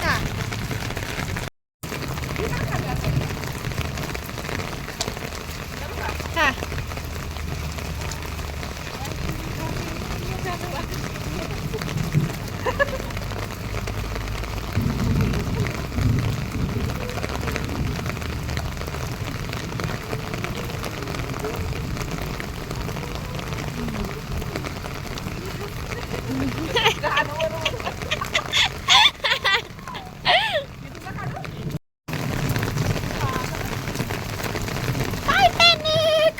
ค่ะค่ะ Titanic!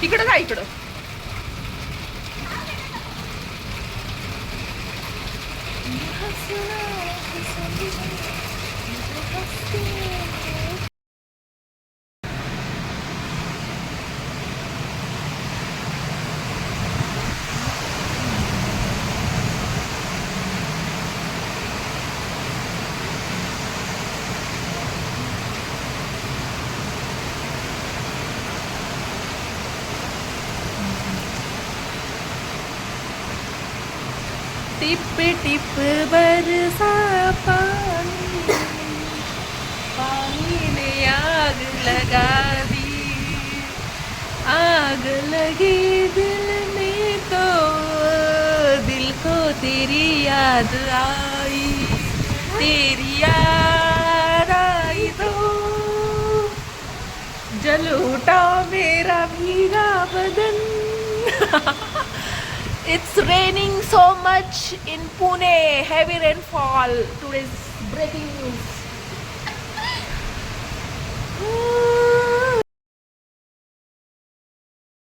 इकडं जा इकडं. टिप टिप बरसा पानी, पानी ने आग लगा दी, आग लगी दिल में तो दिल को तेरी याद आई, तेरी याद आई तो जल उठा मेरा भीगा बदन. It's raining so much in Pune. Heavy rainfall. Today's breaking news.